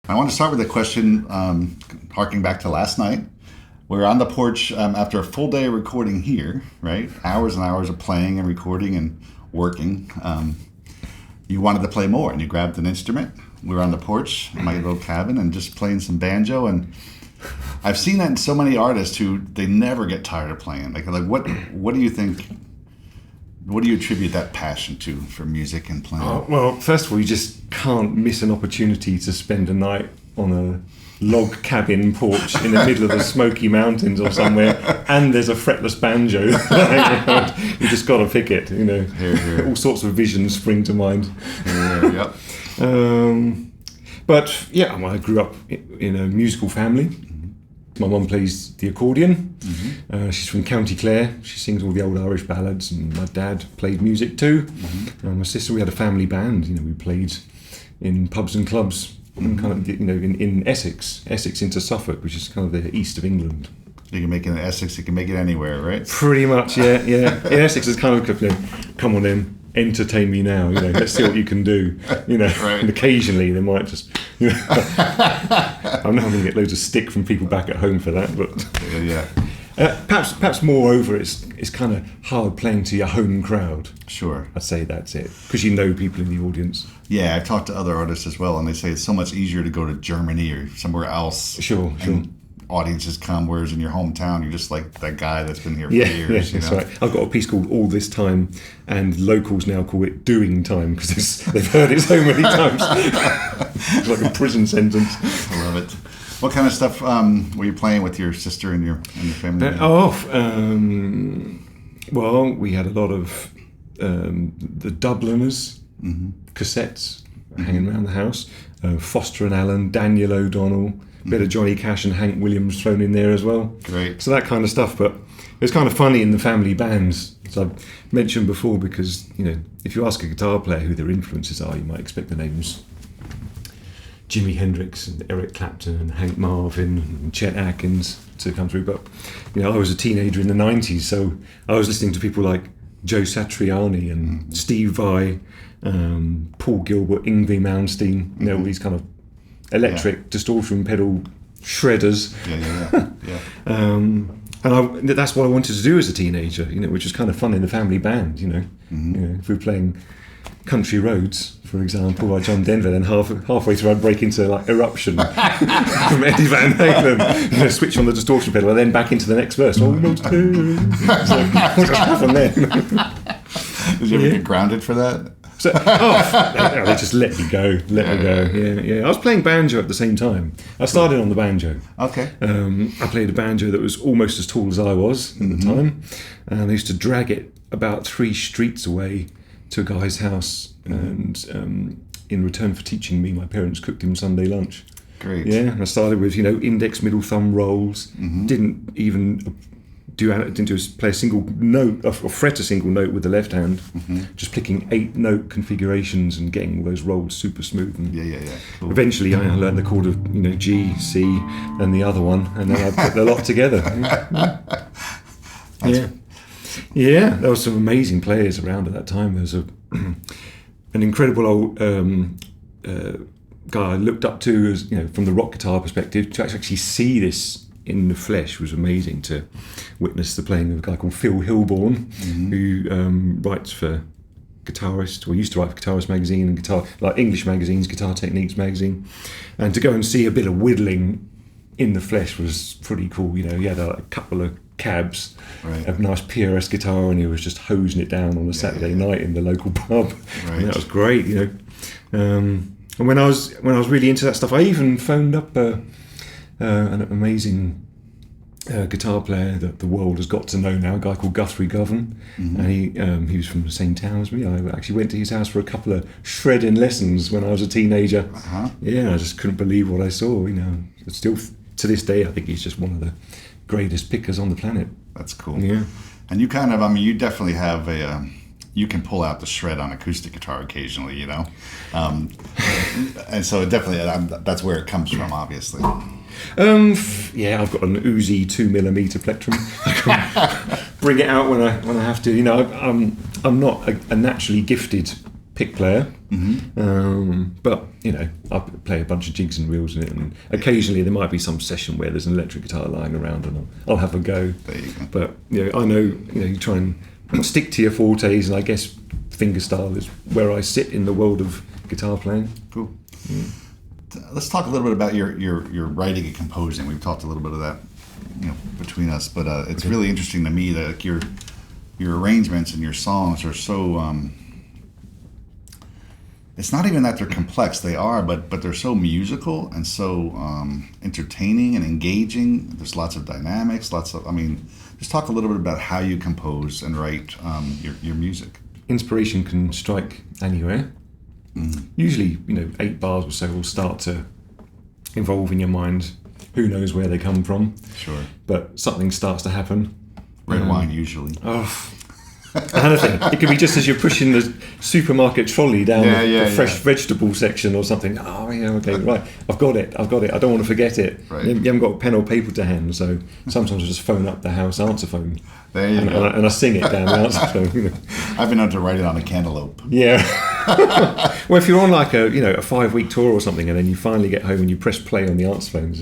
I want to start with a question, harking back to last night. We were on the porch after a full day of recording here, right? Hours and hours of playing and recording and working. You wanted to play more, and you grabbed an instrument. We were on the porch in my little cabin and just playing some banjo. And I've seen that in so many artists who they never get tired of playing. Like what do you think? What do you attribute that passion to for music and playing? Oh, well, first of all, you just can't miss an opportunity to spend a night on a log cabin porch in the middle of the Smoky Mountains or somewhere, and there's a fretless banjo. You just got to pick it, you know. Hear, hear. All sorts of visions spring to mind. Yep. But yeah, well, I grew up in a musical family. My mum plays the accordion. Mm-hmm. She's from County Clare. She sings all the old Irish ballads, and my dad played music too. Mm-hmm. My sister, we had a family band. You know, we played in pubs and clubs, and kind of, you know, in Essex into Suffolk, which is kind of the east of England. You can make it in Essex. You can make it anywhere, right? Pretty much, yeah. In Essex, it's kind of, you know, come on then, entertain me now. You know, let's see what you can do. You know, Right. And occasionally they might just. You know, I know I'm going to get loads of stick from people back at home for that, but Yeah. perhaps moreover, it's kind of hard playing to your home crowd. Sure. I'd say that's it, because you know people in the audience. Yeah, I've talked to other artists as well, and they say it's so much easier to go to Germany or somewhere else. Sure. And audiences come, whereas in your hometown, you're just like that guy that's been here for Yeah, years. that's right. I've got a piece called All This Time, and locals now call it Doing Time, because they've heard it so many times. It's like a prison sentence. I love it. What kind of stuff were you playing with your sister and your family? Well, we had a lot of the Dubliners cassettes hanging around the house. Foster and Allen, Daniel O'Donnell, bit of Johnny Cash and Hank Williams thrown in there as well. Great. So that kind of stuff. But it was kind of funny in the family bands, as I've mentioned before, because, you know, if you ask a guitar player who their influences are, you might expect the names Jimi Hendrix and Eric Clapton and Hank Marvin and Chet Atkins to come through. But, you know, I was a teenager in the 90s, so I was listening to people like Joe Satriani and Steve Vai, Paul Gilbert, Yngwie Malmsteen, you know, all these kind of electric distortion pedal shredders. Yeah. And that's what I wanted to do as a teenager, you know, which was kind of fun in the family band, you know. You know, if we were playing Country Roads, for example, by John Denver, then halfway through I'd break into like Eruption from Eddie Van Halen, you know, switch on the distortion pedal, and then back into the next verse. Almost there. So, what's going to happen there? Did you ever get grounded for that? So, they just let me go. Yeah. I was playing banjo at the same time. I started on the banjo. Okay. I played a banjo that was almost as tall as I was at the time, and I used to drag it about 3 streets away to a guy's house, and in return for teaching me, my parents cooked him Sunday lunch. Great. Yeah, and I started with, you know, index, middle thumb rolls. Didn't even play a single note or fret a single note with the left hand. Just picking 8 note configurations and getting all those rolls super smooth. And Yeah. Cool. eventually, I learned the chord of, you know, G, C, and the other one, and then I put the lot together. Yeah, there were some amazing players around at that time. There was an incredible old guy I looked up to, as, you know, from the rock guitar perspective. To actually see this in the flesh was amazing. To witness the playing of a guy called Phil Hilborn, who writes for Guitarist, or used to write for Guitarist magazine and guitar, like English magazines, Guitar Techniques magazine, and to go and see a bit of whittling in the flesh was pretty cool. You know, he had a couple of cabs, Right. a nice PRS guitar, and he was just hosing it down on a Saturday night in the local pub. Right. And that was great, you know. And when I was really into that stuff, I even phoned up an amazing guitar player that the world has got to know now, a guy called Guthrie Govan, and he was from the same town as me. I actually went to his house for a couple of shredding lessons when I was a teenager. Yeah, I just couldn't believe what I saw. You know, still to this day, I think he's just one of the greatest pickers on the planet. That's cool. Yeah. And you kind of, you definitely have you can pull out the shred on acoustic guitar occasionally, you know? And so definitely, that's where it comes from, obviously. Yeah, I've got an Uzi 2mm plectrum. I can bring it out when I have to. You know, I'm not a naturally gifted pick player. But I play a bunch of jigs and reels in it, and occasionally there might be some session where there's an electric guitar lying around, and I'll have a go. There you go. But I know you try and stick to your fortes, and I guess fingerstyle is where I sit in the world of guitar playing. Cool. Let's talk a little bit about your writing and composing. We've talked a little bit of that, between us, but it's really interesting to me that your arrangements and your songs are so. It's not even that they're complex; they are, but they're so musical and so entertaining and engaging. There's lots of dynamics, just talk a little bit about how you compose and write your music. Inspiration can strike anywhere. Usually, 8 bars or so will start to evolve in your mind. Who knows where they come from? Sure. But something starts to happen. Red wine, usually. Oh, anything. It could be just as you're pushing the supermarket trolley down the fresh vegetable section or something. Oh, yeah, okay, right. I've got it. I don't want to forget it. Right. You haven't got pen or paper to hand, so sometimes I just phone up the house answer phone. There you go. And I sing it down the answer phone. I've been able to write it on a cantaloupe. Yeah. Well, if you're on like a 5-week tour or something, and then you finally get home and you press play on the answer phone,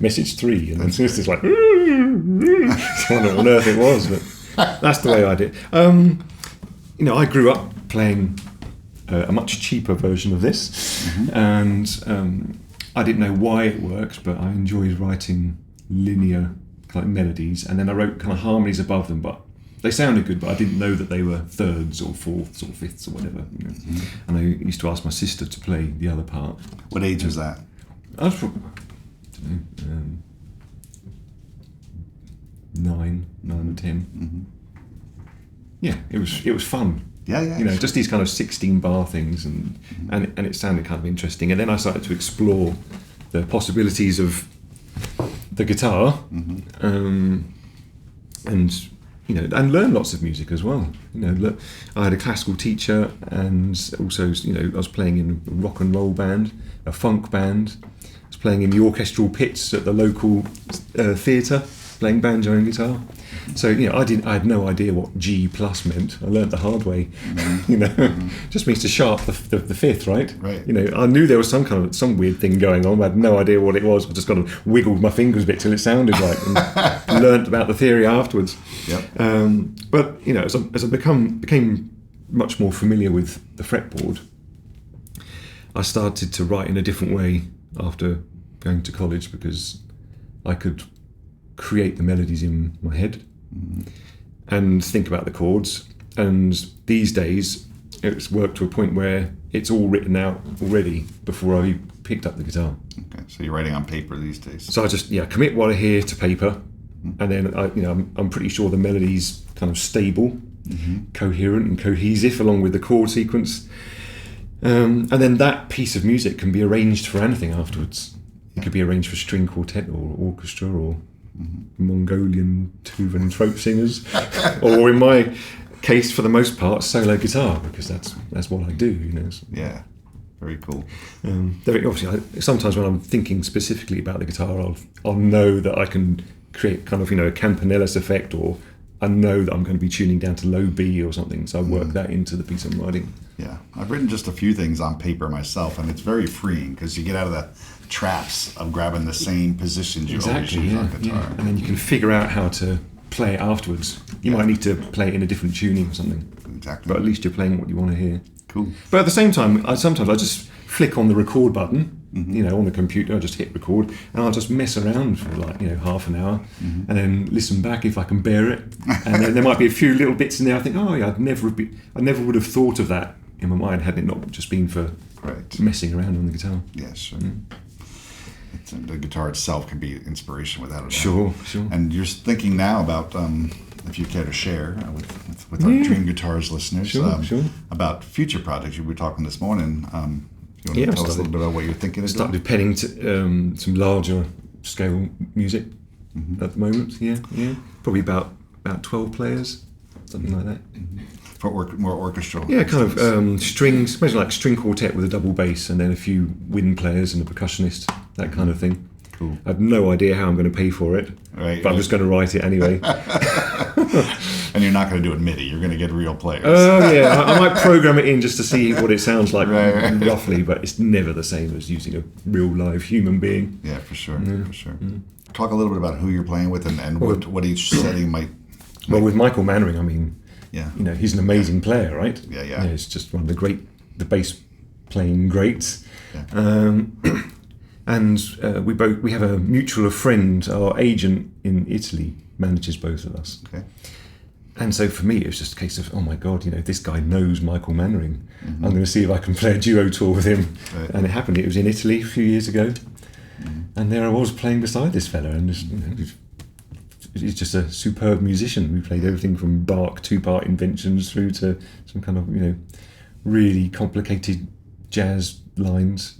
message 3, and then it's just like, I don't know what on earth it was, but that's the way I did. I grew up playing a much cheaper version of this, and I didn't know why it worked, but I enjoyed writing linear kind of melodies, and then I wrote kind of harmonies above them, but they sounded good, but I didn't know that they were thirds or fourths or fifths or whatever. And I used to ask my sister to play the other part. What age was that? I was probably, 9 or 10. Yeah, it was fun. Yeah. Just these kind of 16-bar things, and it sounded kind of interesting. And then I started to explore the possibilities of the guitar, and learn lots of music as well. I had a classical teacher, and also I was playing in a rock and roll band, a funk band. I was playing in the orchestral pits at the local theatre, playing banjo and guitar. So I had no idea what G plus meant. I learned the hard way. Just means to sharp the fifth, right? Right. I knew there was some weird thing going on, but I had no idea what it was. I just kind of wiggled my fingers a bit till it sounded right, and learnt about the theory afterwards. Yep. But as I became much more familiar with the fretboard, I started to write in a different way after going to college, because I could create the melodies in my head and think about the chords. And these days it's worked to a point where it's all written out already before I picked up the guitar. Okay, so you're writing on paper these days. So I just commit what I hear to paper, and then I'm pretty sure the melody's kind of stable, coherent and cohesive along with the chord sequence, and then that piece of music can be arranged for anything afterwards. It could be arranged for string quartet or orchestra or Mongolian Tuvan throat singers, or in my case, for the most part, solo guitar, because that's what I do. Yeah, very cool. Obviously, sometimes when I'm thinking specifically about the guitar, I'll know that I can create kind of a Campanellis effect, or I know that I'm going to be tuning down to low B or something, so I work that into the piece I'm writing. Yeah, I've written just a few things on paper myself, and it's very freeing because you get out of the traps of grabbing the same positions you always use on guitar. Yeah. And then you can figure out how to play it afterwards. You might need to play it in a different tuning or something. Exactly. But at least you're playing what you want to hear. Cool. But at the same time, sometimes I just flick on the record button, on the computer. I just hit record, and I'll just mess around for half an hour, and then listen back if I can bear it. And then there might be a few little bits in there I think, oh yeah, I never would have thought of that in my mind had it not just been for messing around on the guitar. Yes. Sure. The guitar itself can be inspiration without a doubt. Sure. And you're thinking now about, if you care to share with our Dream Guitars listeners, about future projects. You were talking this morning. You want to tell us a little bit about what you're thinking? Started penning to some larger scale music at the moment. Yeah. Probably about 12 players, something like that. For more orchestral. Yeah, kind of strings, imagine like string quartet with a double bass, and then a few wind players and a percussionist, that kind of thing. Cool. I have no idea how I'm going to pay for it, Right. but I'm just going to write it anyway. And you're not going to do it MIDI. You're going to get real players. Oh yeah, I might program it in just to see what it sounds like Right. roughly, but it's never the same as using a real live human being. Yeah, for sure. For sure. Talk a little bit about who you're playing with and what each setting might. Well, with Michael Mannering, I mean, Yeah. you know, he's an amazing player, right? Yeah, yeah. You know, he's just one of the bass playing greats. Yeah. And we have a mutual friend. Our agent in Italy manages both of us. Okay. And so for me, it was just a case of, oh my God, you know, this guy knows Michael Mannering. I'm going to see if I can play a duo tour with him. Right. And it happened. It was in Italy a few years ago. And there I was playing beside this fella. And just, you know, he's just a superb musician. We played everything from Bach 2-part inventions through to some kind of, you know, really complicated jazz lines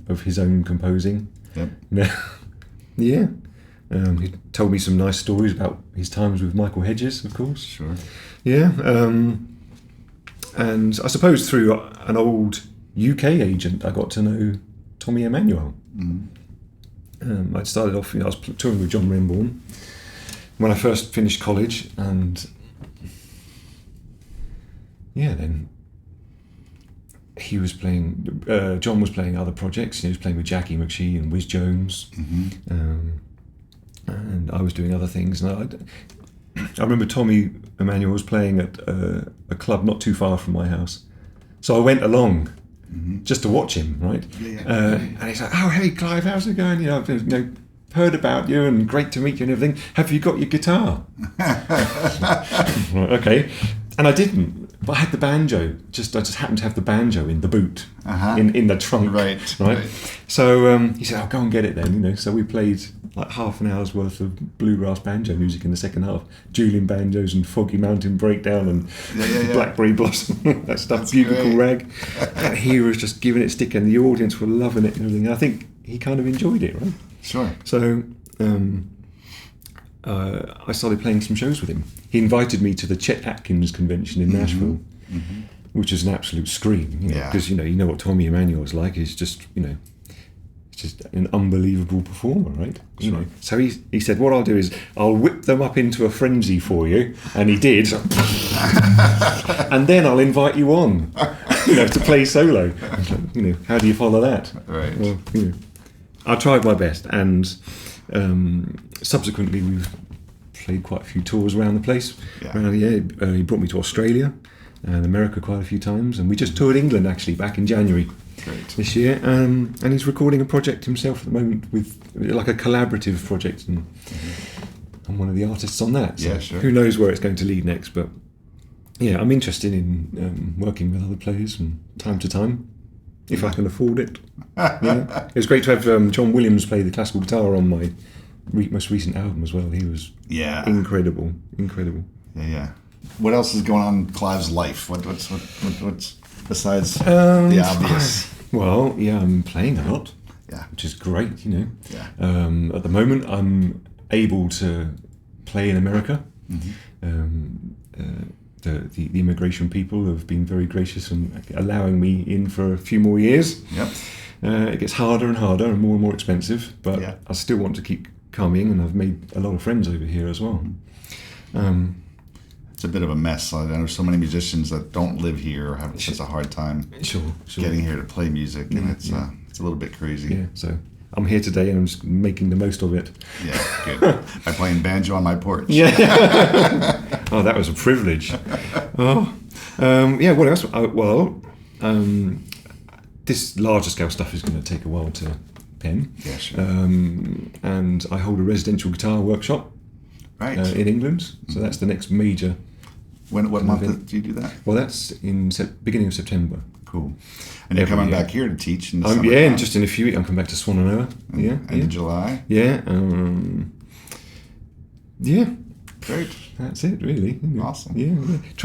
of his own composing. Yep. Yeah. He told me some nice stories about his times with Michael Hedges, of course. Sure. Yeah. And I suppose through an old UK agent, I got to know Tommy Emmanuel. I started off, you know, I was touring with John Renbourn when I first finished college, and yeah, then he was playing. John was playing other projects. He was playing with Jackie McShee and Whiz Jones, and I was doing other things. And I remember Tommy Emmanuel was playing at a club not too far from my house, so I went along just to watch him. Right, and he's like, "Oh, hey, Clive, how's it going? You know, heard about you and great to meet you and everything. Have you got your guitar?" Right, okay. And I didn't, but I had the banjo. I just happened to have the banjo in the boot, in the trunk. Right. So he said, "Oh, go and get it then." You know. So we played like half an hour's worth of bluegrass banjo music in the second half, dueling banjos and Foggy Mountain Breakdown and Blackberry Blossom, that stuff, That's Bugle great. Rag. And he was just giving it stick, and the audience were loving it and everything. I think he kind of enjoyed it, right? Sure. So I started playing some shows with him. He invited me to the Chet Atkins convention in Nashville, which is an absolute scream. Because you know what Tommy Emmanuel's like. He's just, you know, just an unbelievable performer, right? Sure. You know. So he said, what I'll do is I'll whip them up into a frenzy for you, and he did. And then I'll invite you on, you know, to play solo. You know, how do you follow that? Right. Well, you know, I tried my best, and subsequently we've played quite a few tours around the place. He brought me to Australia and America quite a few times, and we just toured England actually back in January this year. And he's recording a project himself at the moment, with like a collaborative project, and I'm one of the artists on that. So who knows where it's going to lead next? But yeah, I'm interested in working with other players from time to time, if I can afford it. Yeah. It was great to have John Williams play the classical guitar on my most recent album as well. He was incredible. Yeah. What else is going on in Clive's life? What's besides the obvious? Well, yeah, I'm playing a lot. Yeah. Which is great, you know. Yeah. At the moment, I'm able to play in America. The immigration people have been very gracious and allowing me in for a few more years. Yep. It gets harder and harder and more expensive, but I still want to keep coming, and I've made a lot of friends over here as well. It's a bit of a mess. I know so many musicians that don't live here or have such a hard time getting here to play music, and it's a little bit crazy. Yeah, so I'm here today and I'm just making the most of it. Yeah, good. I'm playing banjo on my porch. Yeah. Oh, that was a privilege. What else? This larger scale stuff is going to take a while to pen. Yeah, sure. And I hold a residential guitar workshop in England, so that's the next major. What month do you do that? Well, that's in beginning of September. Cool. And you're coming back here to teach in the summer? Yeah, and just in a few weeks I'm coming back to Swananoa. End of July? Yeah. Great. That's it, really. Awesome. Yeah.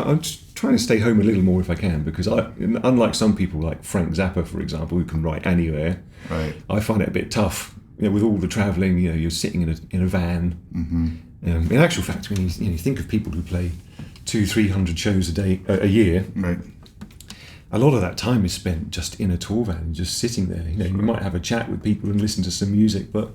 I'm just trying to stay home a little more if I can, because unlike some people like Frank Zappa, for example, who can write anywhere, I find it a bit tough. You know, with all the travelling, you know, you're sitting in a van. In actual fact, when you think of people who play 200-300 shows a year, a lot of that time is spent just in a tour van, just sitting there. You know, you might have a chat with people and listen to some music, but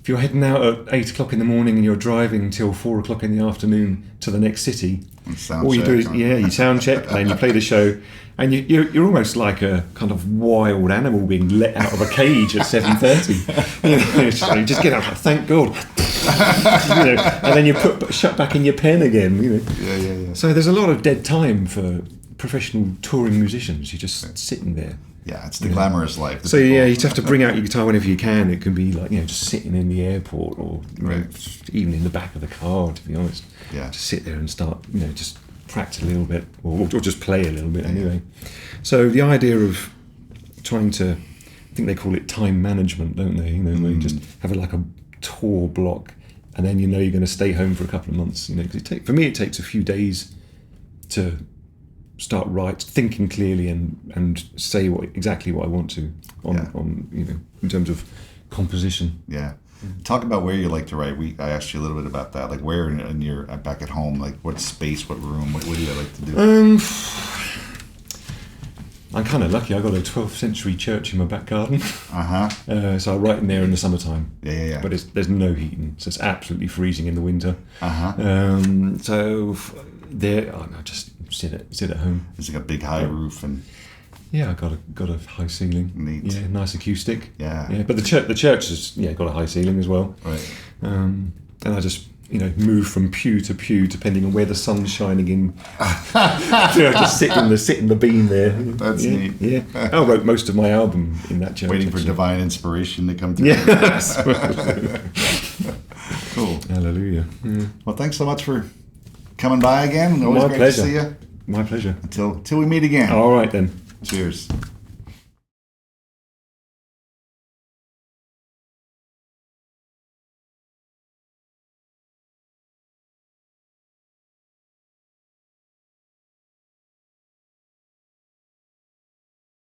if you're heading out at 8 o'clock in the morning and you're driving till 4 o'clock in the afternoon to the next city, all you do is you sound check, and then you play the show, and you're almost like a kind of wild animal being let out of a cage at 7:30. You just get up, thank God, and then you shut back in your pen again. Yeah. So there's a lot of dead time for professional touring musicians. You're just sitting there. Yeah, it's the glamorous life. So you just have to bring out your guitar whenever you can. It can be like just sitting in the airport, or even in the back of the car. To be honest, just sit there and start just practice a little bit, or just play a little bit anyway. So the idea of trying to, I think they call it time management, don't they? Where you just have like a tour block, and then you're going to stay home for a couple of months. Because for me it takes a few days to start thinking clearly and say exactly what I want to on in terms of composition. Yeah. Talk about where you like to write. I asked you a little bit about that. Like where in your back at home, like what space, what room, what do you like to do? I'm kind of lucky. I got a 12th century church in my back garden. So I write in there in the summertime. Yeah. But there's no heating, so it's absolutely freezing in the winter. So there, I just sit at home. It's like a big high roof and. Yeah, I got a high ceiling. Neat. Yeah, nice acoustic. Yeah. But the church has got a high ceiling as well. Right. And I just move from pew to pew depending on where the sun's shining in. Just sit in the beam there. That's neat. Yeah. I wrote most of my album in that church. Waiting for divine inspiration to come through. Yes. Cool. Hallelujah. Yeah. Well, thanks so much for coming by again. Always My great pleasure. to see you. My pleasure. Until we meet again. All right then. Cheers.